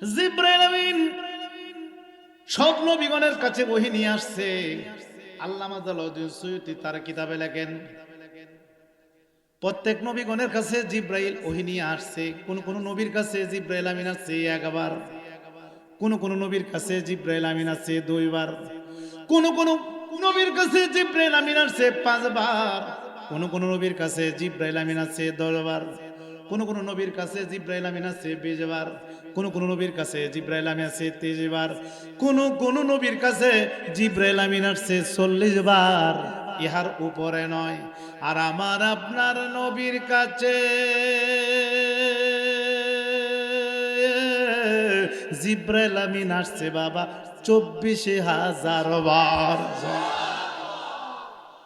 জিবরাইল আমিন সব নবীগণের কাছে ওহী নিয়ে আসছে। আল্লামা জালালউদ্দিন সুয়ুতী তার কিতাবে লেখেন, প্রত্যেক নবীগণের কাছে জিবরাইল ওহী নিয়ে আসছে। কোন কোন নবীর কাছে জিবরাইল আমিন আসছে একবার, কোন কোন নবীর কাছে জিবরাইল আমিন আসছে দুইবার, কোন কোন নবীর কাছে জিবরাইল আমিন আসছে পাঁচবার, কোন কোন নবীর কাছে জিবরাইল আমিন আসছে 10 বার, কোন কোন নবীর কাছে জিবরাইল আমিন আসছে 20 বার, কোন কোন নবীর কাছে জিবরাইল আমিন আসছে 30 বার, কোন কোন নবীর কাছে জিবরাইল আমিন আসছে 40 বার। ইহার উপরে নয়। আর আমার আপনার নবীর কাছে জিবরাইল আমিন আসছে বাবা 24,000 বার।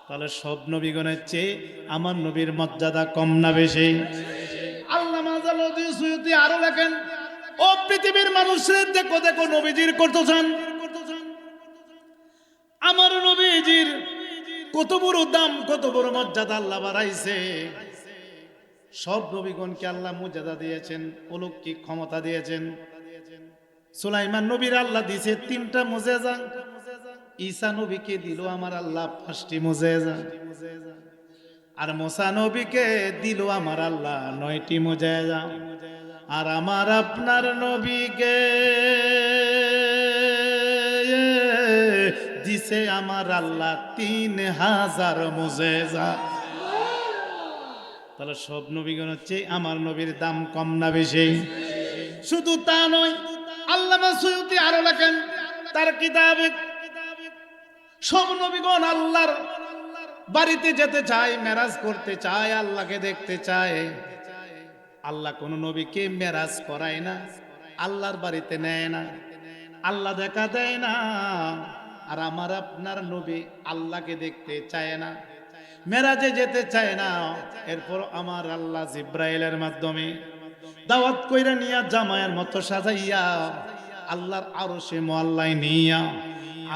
তাহলে সব নবীগণের চেয়ে আমার নবীর মর্যাদা কম না বেশি? আল্লামা জালালউদ্দিন সুয়ুতী আরো লেখেন, ও পৃথিবীর মানুষের দেখো দেখো নবীজির কত চান, আমার নবীজির কত বড় দাম, কত বড় মর্যাদা আল্লাহ বাড়াইছে। সব নবীগণকে আল্লাহ মর্যাদা দিয়েছেন, অলৌকিক ক্ষমতা দিয়েছেন। সুলাইমান নবীর আল্লাহ দিয়েছে 3টা মুজিজা, ঈসা নবীকে দিল আমার আল্লাহ 5টি মুজিজা, আর মুসা নবীকে দিল আমার আল্লাহ 9টি মুজিজা, আর আমার আপনার নবীকে দিছে আমার আল্লাহ 3000 মুজিজা। তাহলে সব নবীগণ হচ্ছে আমার নবীর দাম কম না বেশি? শুধু তা নয়, আল্লামা সুয়ুতী আরো লেখেন তার কিতাবে, সব নবীগণ আল্লাহর বাড়িতে যেতে চায়, মেরাজ করতে চায়, আল্লাহকে দেখতে চায়। আল্লাহ কোন নবীকে মেরাজ করায় না, আল্লাহর বাড়িতে নেয় না, আল্লাহ দেখা দেয় না। আর আমার আপনার নবী আল্লাহকে দেখতে চায় না, মেরাজে যেতে চায় না। এরপর আমার আল্লাহ জিব্রাইলের মাধ্যমে দাওয়াত কইরা নিয়া জামায়ের মতো সাজাইয়া আল্লাহর আরশে মুআল্লায় নিয়া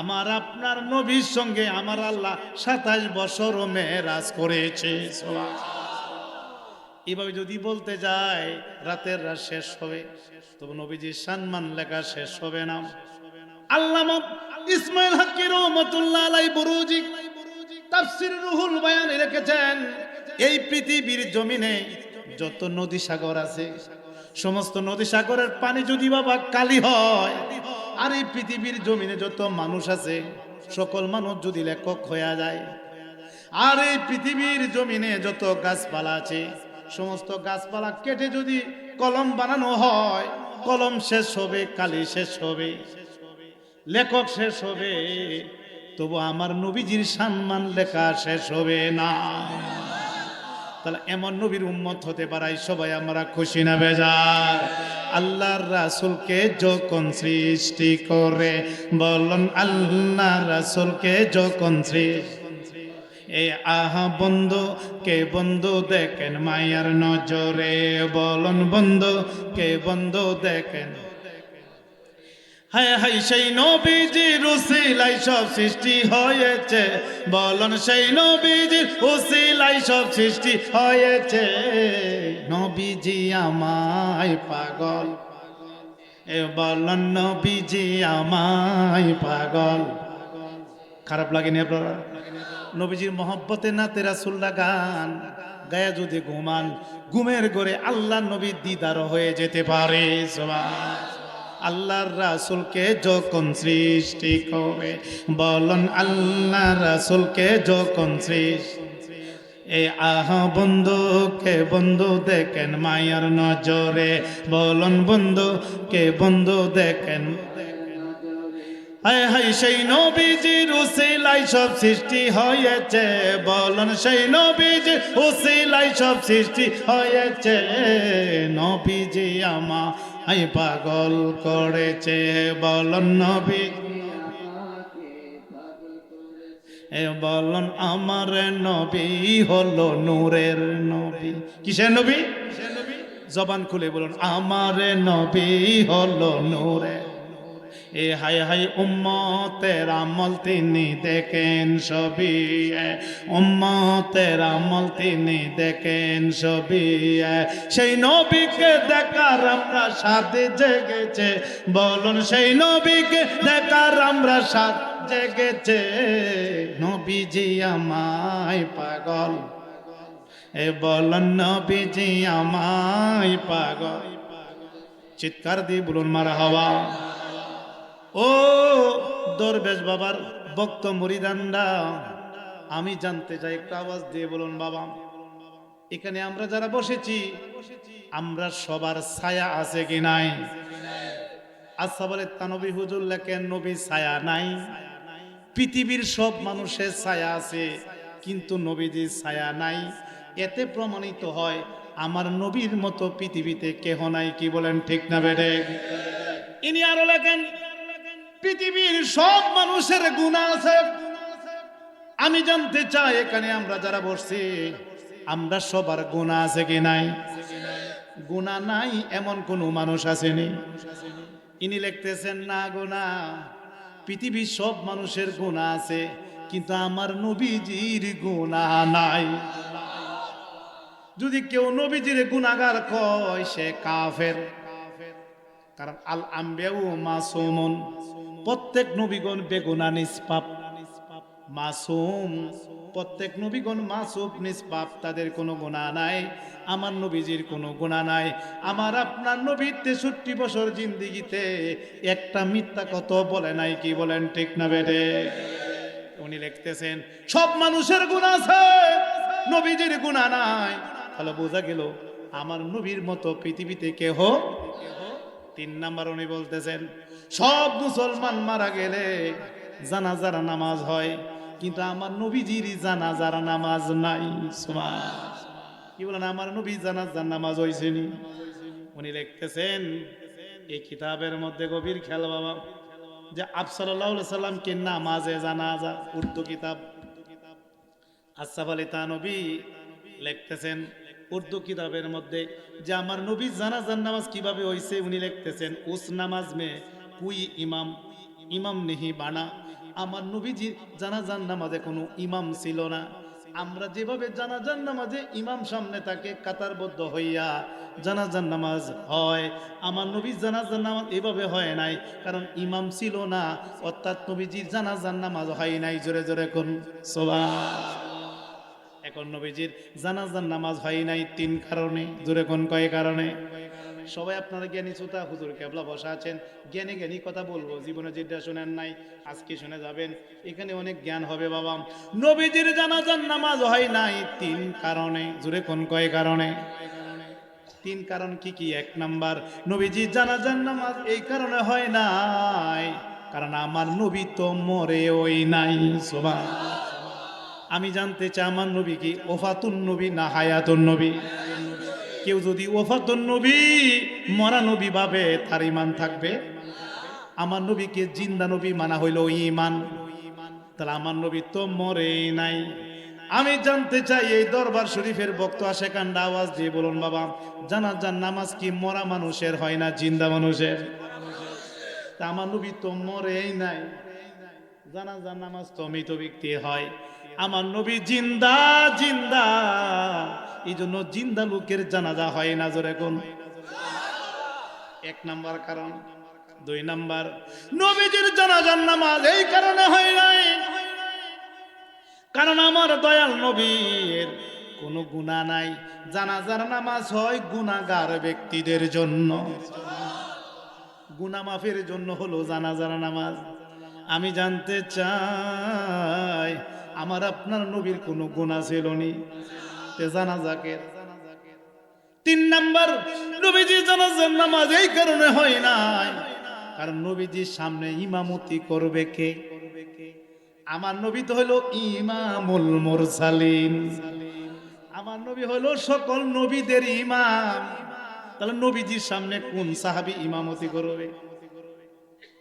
আমার আপনার নবীর সঙ্গে আমার আল্লাহ 27 বছর মেরাজ করেছে। এভাবে যদি বলতে যায় রাতের রাত শেষ হবে, তবে নবীজির সম্মান লেখা শেষ হবে না। আল্লামা ইসমাইল হকী রহমাতুল্লাহ আলাইহি বুরুজি তাফসীর রুহুল বায়ানে লিখেছেন, এই পৃথিবীর জমিনে যত নদী সাগর আছে, সমস্ত নদী সাগরের পানি যদি বাবা কালি হয়, আর এই পৃথিবীর জমিনে যত মানুষ আছে সকল মানুষ যদি লেখক হয়ে যায়, আর এই পৃথিবীর জমিনে যত গাছপালা আছে সমস্ত গাছপালা কেটে যদি কলম বানানো হয়, কলম শেষ হবে, কালি শেষ হবে, লেখক শেষ হবে, তবু আমার নবীজির সম্মান লেখা শেষ হবে না। তাহলে এমন নবীর উম্মত হতে পারাই সবাই আমরা খুশি না বেজার? আল্লাহর রাসূলকে যখন সৃষ্টি করে, বলুন আল্লাহ রাসূলকে যখন সৃষ্টি, এই আহা বন্ধু কে বন্ধু দেখেন মায়ার নজরে, বলুন বন্ধু কে বন্ধু দেখেন, হায় হায় সেই নবীজির উসিলায় সব সৃষ্টি হয়েছে, বলুন সেই নবীজির উসিলায় সব সৃষ্টি হয়েছে। নবীজি আমায় পাগল, এ বলুন নবীজি আমায় পাগল। খারাপ লাগেনি আপনারা? নবীজির মহব্বতে নাতে রাসূলরা গান গায়া যদি ঘুমান, ঘুমের ঘরে আল্লাহ নবীর দিদার হয়ে যেতে পারে। সুবহানাল্লাহ। আল্লাহর রাসূলকে যখন সৃষ্টি করে, বলুন আল্লাহ রাসূলকে যখন সৃষ্টি, এই আহা বন্ধু কে বন্ধু দেখেন মায়ার নজরে, বলুন বন্ধু কে বন্ধু দেখেন, হায় হায় সেই নবীজির উসিলায় সব সৃষ্টি হয়েছে, বলুন সেই নবীজির উসিলায় সব সৃষ্টি হয়েছে। নবীজি আমায় পাগল করেছে, বলুন নবী, এ বলুন আমার নবী হলো নূরের নবী। কিসের নবী? জবান খুলে বলুন, আমার নবী হলো নূরের। এ হায় হায় উম্মতের আমল তিনি দেখেন সবই, উম্মতের আমল তিনি দেখেন সবই। সেই নবীকে দেখার আমরা সাথে জেগেছে, বলুন সেই নবীকে দেখার আমরা সাথ জেগেছে। নবীজি আমায় পাগল, এ বলুন নবীজি আমায় পাগল। চিৎকার দিয়ে বলুন মারহাবা। ও দরবেশ বাবার ভক্ত মুরিদানরা, আমি জানতে চাই, একটা আওয়াজ দিয়ে বলুন বাবা, এখানে আমরা যারা বসেছি আমরা সবার ছায়া আছে কি নাই? আচ্ছা বলে তানবী হুজুর লেখেন নবী ছায়া নাই। পৃথিবীর সব মানুষের ছায়া আছে কিন্তু নবীজির ছায়া নাই। এতে প্রমাণিত হয় আমার নবীর মতো পৃথিবীতে কেহ নাই। কি বলেন ঠিক না বেঠে? ইনি আরো লেখেন পৃথিবীর সব মানুষের গুনাহ আছে। আমি জানতে চাই এখানে আমরা যারা বসছি আমরা সবার গুনাহ আছে কি নাই? গুনাহ নাই এমন কোন মানুষ আসেনি। ইনি লিখতেছেন না গুনাহ, পৃথিবীর সব মানুষের গুনাহ আছে কিন্তু আমার নবীজির গুনাহ নাই। যদি কেউ নবীজির গুনাহগার কয় সে কাফের। কারণ আল আম্বিয়াউ মাসুমুন, প্রত্যেক নবীগণ বেগুনাহ নিষ্পাপ, মাসুম, প্রত্যেক নবীগণ মাসুম নিষ্পাপ, তাদের কোনো গুনাহ নাই। আমার নবীজির কোনো গুনাহ নাই। আমার আপনার নবী 63 বছর জিন্দেগিতে একটা মিথ্যা কথা বলে নাই। কি বলেন ঠিক না বেঠে? উনি লিখতেছেন সব মানুষের গুনাহ আছে, নবীজির গুনাহ নাই। তাহলে বোঝা গেল আমার নবীর মতো পৃথিবীতে কেহ। 3 নাম্বার উনি বলতেছেন সব মুসলমান মারা গেলে জানাজার নামাজ হয় কিন্তু আমার নবীজির জানাজার নামাজ নাই। সুবহানাল্লাহ। কি বলেন? আমার নবী জানাজার নামাজ হইছেনি। উনি লিখতেছেন এই কিতাবের মধ্যে গভীর খেয়াল বাবা, যে আপ সাল্লাল্লাহু আলাইহি সাল্লাম কে নামাজে জানাজা, উর্দু কিতাব আসসাফ আলী তানবী লিখতেছেন উর্দু কিতাবের মধ্যে যে আমার নবী জানাজার নামাজ কিভাবে হইছে। উনি লিখতেছেন উস নামাজ মে কুই ইমাম ইমাম নেহি বানা। আমার নবীজি জানাজার নামাজে কোনো ইমাম ছিল না। আমরা যেভাবে জানাজার নামাজে ইমাম সামনে তাকে কাতারবদ্ধ হইয়া জানাজার নামাজ হয়, আমার নবীর জানাজার নামাজ এভাবে হয় নাই, কারণ ইমাম ছিল না, অর্থাৎ নবীজির জানাজার নামাজ হয় নাই। জোরে জোরে কোন সুবহানাল্লাহ। এখন নবীজির জানাজার নামাজ হয় নাই 3 কারণে। জোরে কোন কয় কারণে? সবাই আপনারা জ্ঞানী শ্রোতা, হুজুর কেবলা বসা আছেন, জ্ঞানী জ্ঞানী কথা বলবো। জীবনে যেটা শুনেন নাই আজকে শুনে যাবেন, এখানে অনেক জ্ঞান হবে বাবা। নবীজির জানাজার নামাজ হয় নাই 3 কারণে। জোরে কোন কয় কারণে? 3 কারণ কি কি? 1 নাম্বার, নবীজির জানাজার নামাজ এই কারণে হয় নাই কারণ আমার নবী তো মরে ওই নাই। সুবহানাল্লাহ। আমি জানতে চাই আমার নবী কি ওফাতুন নবী না হায়াতুন নবী? কেউ যদি ওফাতুন নবী, মরা নবী ভাবে তার ঈমান থাকবে? আমার নবীকে জিন্দা নবী মানা হইল ঈমান, তাহলে আমার নবী তো মরে নাই। আমি জানতে চাই এই দরবার শরীফের ভক্ত আশেকান্ডা আওয়াজ দিয়ে বলুন বাবা, জানাজার নামাজ কি মরা মানুষের হয় না জিন্দা মানুষের? তা আমার নবী তো মরেই নাই, জানাজার নামাজ তো মৃত ব্যক্তি হয়। আমার নবী জিন্দা জিন্দা, এই জন্য জিন্দা লোকের জানাজা হয় না। জোরে কোন? 1 নাম্বার কারণ। 2 নাম্বার, নবীজির জানাজার নামাজ এই কারণে হয় নাই কারণ আমার দয়াল নবীর কোনো গুনাহ নাই। জানাজার নামাজ হয় গুনাহগার ব্যক্তিদের জন্য, গুনাহ মাফের জন্য হলো জানাজার নামাজ। আমি জানতে চাই আমার আপনার নবীর কোনো গুনাহ ছিল নি জানাজাকে? 3 নাম্বার, নবীজি জানাজার নামাজ এই কারণে হয় নাই কারণ নবীজির সামনে ইমামতি করবে কে? আমার নবী তো হলো ইমামুল মুরসালিন, আমার নবী হলো সকল নবীদের ইমাম। তাহলে নবীজির সামনে কোন সাহাবী ইমামতি করবে?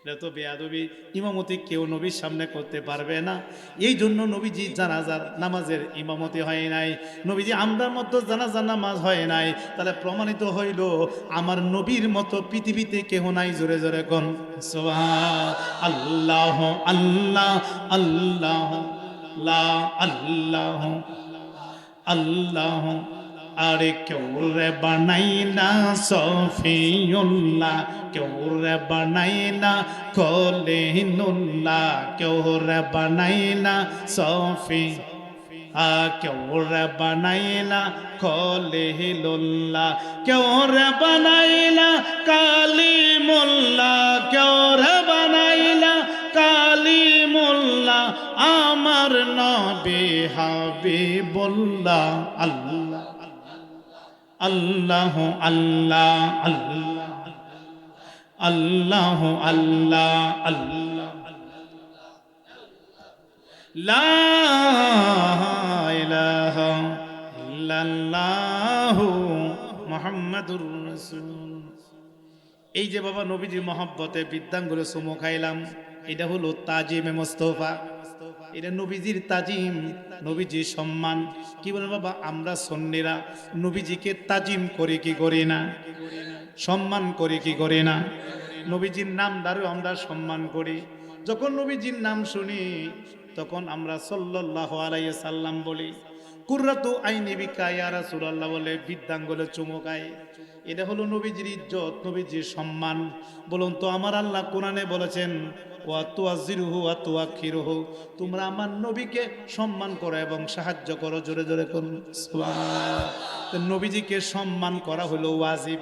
এটা তো বেয়াদবি। ইমামতি কেউ নবীর সামনে করতে পারবে না। এই জন্য নবীজি জানাজার নামাজের ইমামতি হয় নাই, নবীজি আমরার মতো জানাজার নামাজ হয় নাই। তাহলে প্রমাণিত হইল আমার নবীর মতো পৃথিবীতে কেহ নাই। জোরে জোরে কোন সুবহান আল্লাহ আল্লাহ আল্লাহ লা আল্লাহ আল্লাহ। আরে কেউ রে বানাই না সফিউল্লাহ, কেউ রে বানাই না খলিলুল্লাহ, কেউ রে বানাই না সফি, কেউ রে বানাই না খলিলুল্লাহ, কেউ রে বানাই না কালিমুল্লাহ, কেউ রে বানাই না কালিমুল্লাহ, আমার নবী হাবিবুল্লাহ। আল্লাহ আল্লাহ আল্লাহ আল্লাহ আল্লাহ আল্লাহ আল্লাহ লা ইলাহা ইল্লাল্লাহু মুহাম্মাদুর রাসূল। এই যে বাবা নবীজি মহব্বতে বৃদ্ধাঙ্গুলে চুমু খাইলাম, এটা হলো তাজিমে মুস্তাফা। এটা নবীজির তাজিম, নবীজির সম্মান। কি বলেন বাবা, আমরা সুন্নিরা নবীজিকে তাজিম করি কি করি না, সম্মান করি কি করি না? নবীজির নাম দ্বারা আমরা সম্মান করি। যখন নবীজির নাম শুনি তখন আমরা সাল্লাল্লাহু আলাইহি সাল্লাম বলি, কুররাতু আইনি বিকা ইয়া রাসূলুল্লাহ বলে বৃদ্ধাঙ্গুলে চুমু খাই। এটা হলো নবীজির ইজ্জত, নবীজির সম্মান। বলুন তো আমার আল্লাহ কোরআনে বলেছেন ওয়া তুআযিরুহু ওয়া তুআখিরুহু, তোমরা আমার নবীকে সম্মান করো এবং সাহায্য করো। জোরে জোরে করুন সুবহানাল্লাহ। তো নবীজিকে সম্মান করা হলো ওয়াজিব।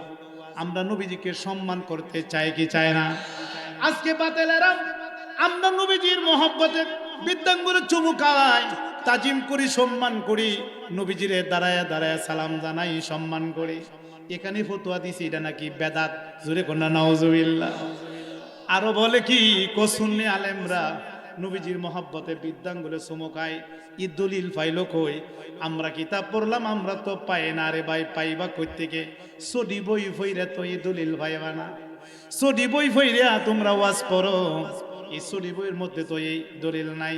আমরা নবীজিকে সম্মান করতে চাই কি চাই না? আজকে বাতিলেরা আমরা নবীজির মহব্বতে বৃদ্ধাঙ্গুলে চুমু খাই, তাজিম করি, সম্মান করি, নবীজিরে দাঁড়ায় দাঁড়ায় সালাম জানাই, সম্মান করি। এখানে ফতোয়া দিছি এটা নাকি বেদাত। জোরে কোন নাউজুবিল্লাহ। আরো বলে কি সুন্নি আলেমরা নবীজির মহব্বতে বৃদ্ধাঙ্গুলে চুমু খায়। ই দলিল পাইলো কই? আমরা কিতাব পড়লাম, আমরা তো পাই না রে ভাই। পাইবা কই থেকে? সডি বই ফইরে তো এই দলিল পাইবা না। সডি বই ফইরে তোমরা ওয়াজ পড়ো, এই সডি বইয়ের মধ্যে তো এই দলিল নাই।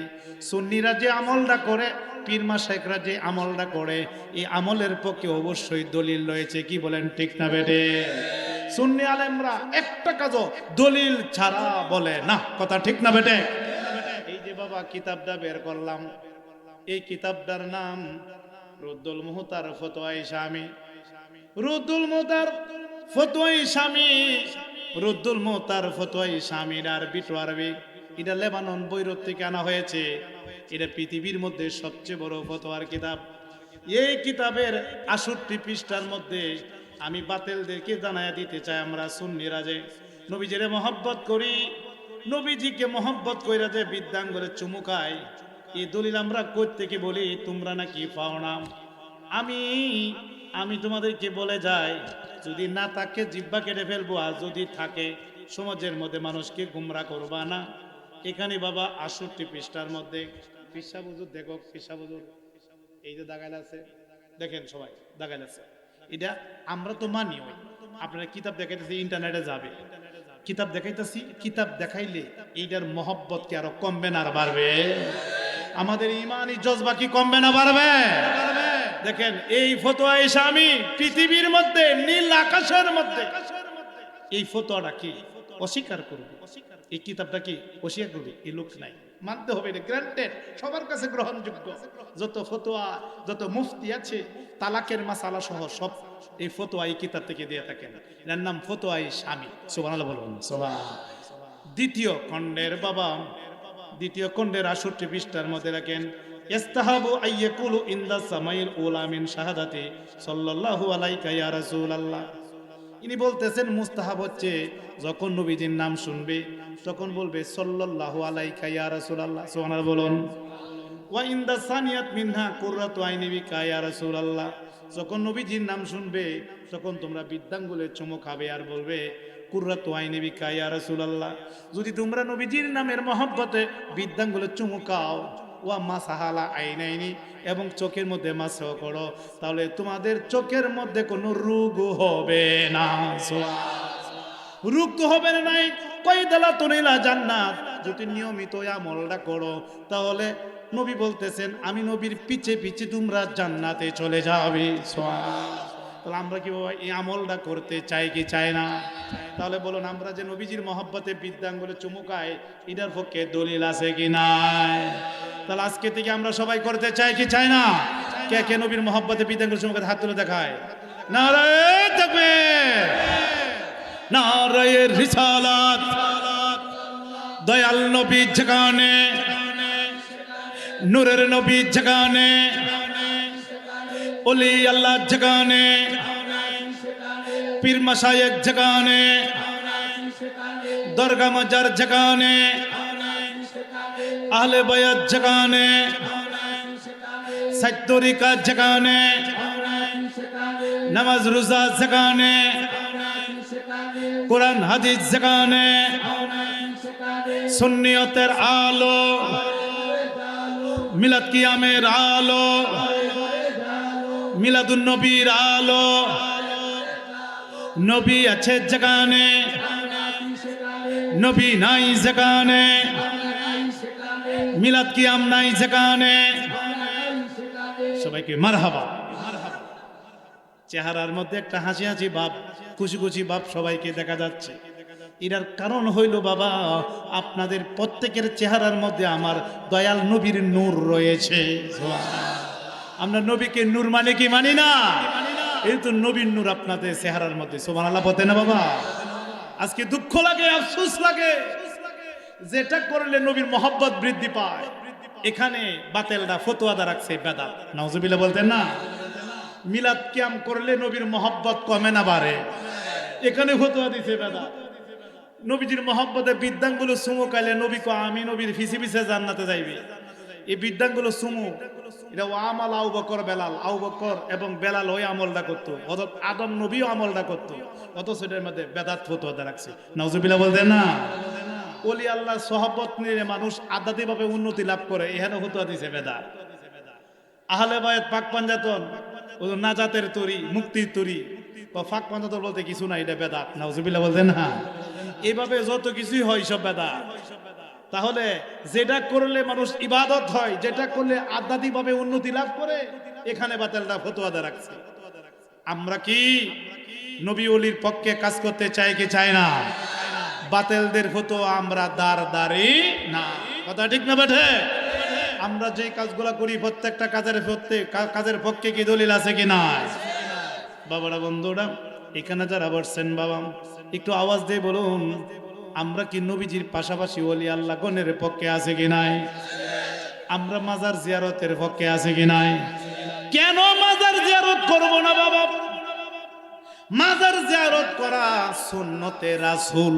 সুন্নিরা যে আমলটা করে, পীর মাশায়েখরা যে আমলটা করে, এই আমলের পক্ষে অবশ্যই দলিল রয়েছে। কি বলেন ঠিক না বেটে? সুন্নি আলেমরা একটা কাজও দলিল ছাড়া বলে না। কথা ঠিক না বেটে? এই যে বাবা কিতাবটা বের করলাম, এই কিতাবটার নাম রুদ্দুল মুহতার ফতোয়ায়ে শামী। রুদ্দুল মুহতার ফতোয়ায়ে শামী, রুদ্দুল মুহতার ফতোয়ায়ে শামীর আরবি টু আরবি। এটা লেবানন বৈরুত থেকে আনা হয়েছে। এটা পৃথিবীর মধ্যে সবচেয়ে বড় ফতোয়ার কিতাব। এই কিতাবের ৬৮ পৃষ্ঠার মধ্যে আমি বাতিলদেরকে জানায়া দিতে চাই, আমরা সুন্নিরা যে নবীজিরে মহব্বত করি, নবীজিকে মহব্বত কইরা যে বৃদ্ধাঙ্গুলে চুমু খাই, এই দলিল আমরা কই থেকে বলি? তোমরা নাকি পাও না। আমি তোমাদেরকে বলে যাই, যদি না থাকে জিহ্বা কেটে ফেলবো, আর যদি থাকে সমাজের মধ্যে মানুষকে গুমরা করবা না। এখানে বাবা ৬৮ পৃষ্ঠার মধ্যে পিসা বুজুর দেখো, পিসা বুজুর এই যে দাগাইল আছে, দেখেন সবাই দাগাইল আছে। এটা আমরা তো মানি। ওই আপনারা কিতাব দেখাইতেছি, ইন্টারনেটে যাবে, কিতাব দেখাইতেছি, কিতাব দেখাইলে এইটার মহব্বত কি আরো কমবে না আর বাড়বে? আমাদের ইমানি জজবা কি কমবে না বাড়বে? দেখেন এই ফতোয়ায়ে শামী পৃথিবীর মধ্যে, নীল আকাশের মধ্যে এই ফতোয়াটা কি অস্বীকার করবে? এই কিতাবটা কি অস্বীকার করবে? এই লোক নাই, মানতে হবে। এটা গ্রান্টেড, সবার কাছে গ্রহণযোগ্য। যত ফতোয়া, যত মুফতি আছে, তালাকের মাসালা সহ সব এই ফতোয়া এই কিতাব থেকে দিয়ে থাকেন। এর নাম ফতোয়ায়ে শামী। সুবহানাল্লাহ বলুন সুবহান। দ্বিতীয় খণ্ডের বাবা, দ্বিতীয় খণ্ডের ৬৮ পৃষ্ঠার মধ্যে রাখেন, ইস্তাহাবু আইয়াকুলু ইনদা সামাইল উলা মিন শাহাদাতি সাল্লাল্লাহু আলাইকা ইয়া রাসূলুল্লাহ। ইনি বলতেছেন মুস্তাহাব হচ্ছে যখন নবীজির নাম শুনবে তখন বলবে সাল্লাল্লাহু আলাইকা ইয়া রাসূলুল্লাহ। সুবহানাল্লাহ বলুন। ওয়া ইনদা সানিয়াত মিনহা কুররাতু আইনি বিকা ইয়া রাসূলুল্লাহ। যখন নবীজির নাম শুনবে তখন তোমরা বৃদ্ধাঙ্গুলে চুমু খাবে আর বলবে কুররাতু আইনি বিকা ইয়া রাসূলুল্লাহ। যদি তোমরা নবীজির নামের মহব্বতে বৃদ্ধাঙ্গুলে চুমু খাও, ওয়া মাসাহালা আইনাইনি, এবং চোখের মধ্যে মাসহ করো, তাহলে তোমাদের চোখের মধ্যে কোনো রোগ হবে না। রোগ তো হবে না, নাই কয়দালাতুন ইলা জান্নাত, যদি নিয়মিত এই আমলটা করো তাহলে নবী বলতেছেন আমি নবীর পিছে পিছে তোমরা জান্নাতে চলে যাবে। সুবহানাল্লাহ। তাহলে আমরা কি বাবা এই আমলটা করতে চাই কি চাই না? তাহলে বলুন, আমরা যে নবীজির মহব্বতে বৃদ্ধাঙ্গুলে চুমুকাই, এটার পক্ষে দলিল আছে কি নাই? তাহলে আজকে থেকে আমরা সবাই করতে চাই কি চাই না? কে কে নবীর মহব্বতে বৃদ্ধাঙ্গুলে চুমুকাতে হাত তুলে দেখায়। নারায়ে তাকবীর, নারায়ে রিসালাত। দয়াল নবী যেখানে, নূরের নবী যেখানে, ওলি আল্লাহ যেখানে, পীর মাশায়েখ যেখানে, দরগা মাজার যেখানে, আহলে বায়াত যেখানে, সাত তরিকা যেখানে, নামাজ রোজা যেখানে, কোরআন হাদিস যেখানে, সুন্নিয়তের আলো, মিলাদ কিয়ামের আলো, মিলাদুন নবীর আলো, নবী আছে যেখানে, নবী নাই যেখানে, মিলাদ কিয়াম নাই যেখানে, সবাইকে মারহাবা। চেহারার মধ্যে একটা হাসি হাসি ভাব, খুশি খুশি ভাব সবাইকে দেখা যাচ্ছে। এটার কারণ হইল বাবা, আপনাদের প্রত্যেকের চেহারার মধ্যে আমার দয়াল নবীর নূর রয়েছে। আমরা নবীকে নূর মানে কি মানি না? এই তো নবীর নূর আপনাদের চেহারার মধ্যে। সুবহানাল্লাহ বলতে না বাবা? আজকে দুঃখ লাগে, আফসোস লাগে, যেটা করলে নবীর মহব্বত বৃদ্ধি পায়, এখানে বাতেলটা ফতোয়াদা রাখছে বেদাত। নাউজুবিল্লাহ বলতেন না? মিলাদ কিয়াম করলে নবীর মহব্বত কমে না বাড়ে, এখানে ফতোয়া দিছে বেদাত। নবীজির মহব্বতে বৃদ্ধাঙ্গুলো সুমো কাইলে নবী কো আমি নবীর ফিসি ফিসে জান্নাতে যাইবে। এই বৃদ্ধাঙ্গুলো সুমো, এটা ও আমল আবু বকর বেলাল, আবু বকর এবং বেলাল ওই আমলটা করতো, অথচ আদম নবীও আমলটা করতো, অথচ এটার মধ্যে বেদাত ফতোয়া রাখছে। নাউজুবিল্লাহ বলতেন না? ওলি আল্লাহ সহবত নিয়ে মানুষ আধ্যাত্মিক ভাবে উন্নতি লাভ করে, এখানে ফতোয়া দিছে বেদাত। আহলে বায়াত পাক পাঞ্জাতন, ও নাজাতের তরি, মুক্তির তরি, বা ফাঁক পাঞ্জাতন বলতে কিছু না, এটা বেদাত। নাউজুবিল্লাহ বলতেন না? এইভাবে যত কিছুই হয় সব বেদাত। তাহলে যেটা করলে মানুষ ইবাদত হয়, যেটা করলে আধ্যাত্মিক ভাবে উন্নতি লাভ করে, এখানে বাতেলটা ফতোয়া রাখছে। আমরা কি নবী ওলির পক্ষে কাজ করতে চাই কি চাই না? বাতেলদের ফতোয়া আমরা দাঁড়ি না। কথা ঠিক না বেঠে? আমরা যে কাজগুলা করি প্রত্যেকটা কাজের পক্ষে কি দলিল আছে কি না? বাবারা, বন্ধুরা, এখানে যারা বসছেন বাবা, একটু আওয়াজ দিয়ে বলুন, আমরা কি নবীজির পাশাপাশি ওলি আল্লাহ গণের পক্ষে আছে কি নাই? আমরা মাজার জিয়ারতের পক্ষে আছে কি নাই? কেন মাজার জিয়ারত করব না বাবা? মাজার জিয়ারত করা সুন্নতে রাসূল।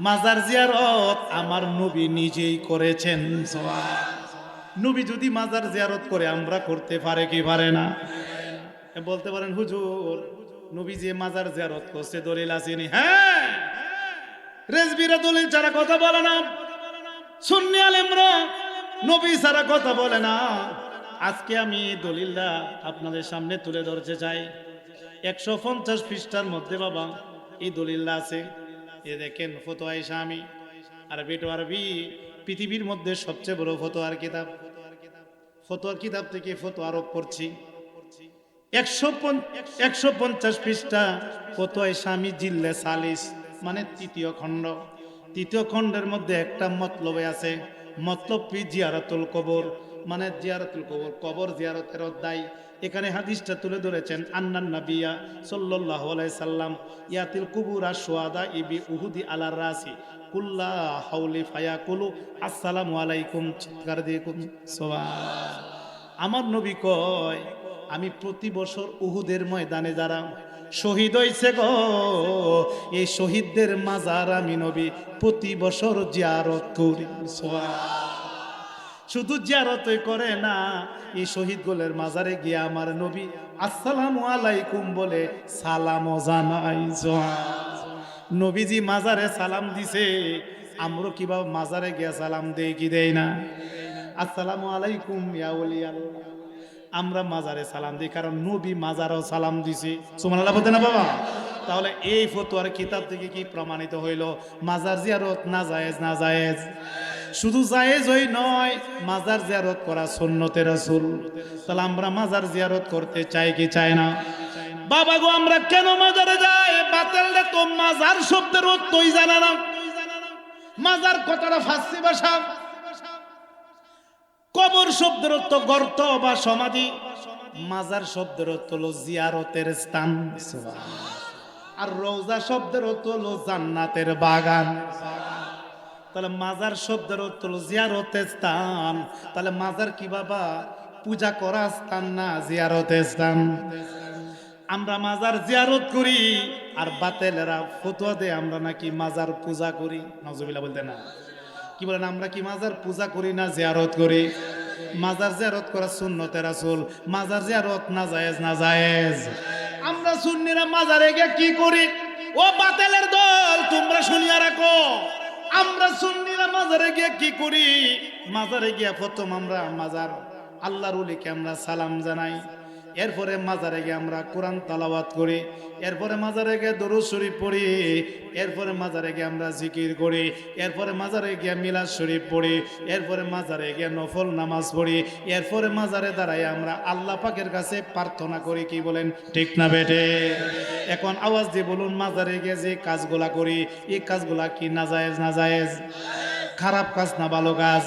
মাজার জিয়ারত আমার নবী নিজেই করেছেন। নবী যদি মাজার জিয়ারত করে, আমরা করতে পারে কি পারে না? বলতে পারেন হুজুর, নবী যে মাজার জিয়ারত করছে দলিল আসেনি? হ্যাঁ, রেজবিরা দলিল ছাড়া কথা বলে না, সুন্নি আলেমরা নবী ছাড়া কথা বলে না। আজকে আমি দলিলটা আপনাদের সামনে তুলে ধরতে চাই। 150 পৃষ্ঠার মধ্যে বাবা এই দলিলটা আছে। এ দেখেন, ফতোয়ায়ে শামি, আরবি টু আরবি পৃথিবীর মধ্যে সবচেয়ে বড় ফতোয়ার কিতাব। ফতোয়ার কিতাব থেকে ফতোয়া আরোপ করছি। 150 পৃষ্ঠা ফতোয়ায়ে শামি জিল্লে সালিস, মানে তৃতীয় খণ্ড। তৃতীয় খণ্ডের মধ্যে একটা মতলবে আছে, মতলব ফি জিয়ারাতুল কবর, মানে জিয়ারাতুল কবর, কবর জিয়ারতের অধ্যায়। এখানে হাদিসটা তুলে ধরেছেন, আন্নান নাবিয়া সাল্লাল্লাহু আলাইহি সাল্লাম ইয়াতিল কুবুরা শুহাদা ইবি উহুদি আলার রাসি কুল্লা হাউলি ফায়াকুলু আসসালামু আলাইকুম, চিৎকার দিয়ে সুবহানাল্লাহ। আমার নবী কয়, আমি প্রতি বছর উহুদের ময়দানে যারা শহীদ হইছে গো, এই শহীদদের মাজার আমি নবী প্রতি বছর জিয়ারত করি। শুধু জিয়ারতই করে না, এই শহীদ গোলের মাজারে গিয়ে আমার নবী আসসালামু আলাইকুম বলে সালামও জানাই। নবীজি মাজারে সালাম দিছে, আমরা কিভাবে মাজারে গিয়া সালাম দেই কি দেই না? আসসালামু আলাইকুম ইয়া ওলি আল্লাহ, আমরা মাজারে সালাম দিই, কারণ নবী মাজারও সালাম দিছে। সুবহানাল্লাহ বলতে না বাবা? তাহলে এই ফতোয়ার কিতাব থেকে কি প্রমাণিত হইল মাজার জিয়ারত না জায়েজ না জায়েজ? শুধু জায়েজ হই নয়, মাজার জিয়ারত করা সুন্নতে রাসূল। তাহলে আমরা মাজার জিয়ারত করতে চাই কি চাই না? বাবা গো, আমরা কেন মাজারে যাই? বাতিলরা তো মাজার শব্দের অর্থই জানে না। মাজার কথাটা ফার্সি ভাষা, কবর শব্দের অর্থ গর্ত বা সমাধি, মাজার শব্দের অর্থ হলো জিয়ারতের স্থান, আর রওজা শব্দের অর্থ হলো জান্নাতের বাগান। তাহলে মাজার শব্দের অর্থ হলো জিয়ারতের স্থান। তাহলে মাজার কি বাবা পূজা করা স্থান না জিয়ারতের স্থান? আমরা মাজার জিয়ারত করি আর বাতিলেরা ফতোয়া দেয় আমরা নাকি মাজার পূজা করি। নাউজুবিল্লাহ বলতে না, কি বলেন? আমরা কি মাজার পূজা করি না জিয়ারত করি? মাজার জিয়ারত করা সুন্নতে রাসূল। মাজার জিয়ারত না জায়েজ না জায়েজ? আমরা সুন্নিরা মাজারে গিয়ে কি করি? ও বাতিলের দল, তোমরা শুনিয়া রাখো, আমরা সুন্নিরা মাজারে গিয়ে কি করি? মাজারে গিয়ে প্রথম আমরা মাজার আল্লাহর ওলিকে আমরা সালাম জানাই, এরপরে মাজারে গিয়ে আমরা কোরআন তেলাওয়াত করি, এরপরে মাজারে গিয়ে দরুদ শরীফ পড়ি, এরপরে মাজারে গিয়ে আমরা জিকির করি, এরপরে মাজারে গিয়ে মিলাদ শরীফ পড়ি, এরপরে মাজারে গিয়ে নফল নামাজ পড়ি, এরপরে মাজারে দাঁড়াই আমরা আল্লাহ পাকের কাছে প্রার্থনা করি। কি বলেন, ঠিক না বেটে? এখন আওয়াজ দিয়ে বলুন, মাজারে গিয়ে যে কাজগুলা করি এই কাজগুলা কি নাজায়েজ না জায়েজ? খারাপ কাজ না ভালো কাজ?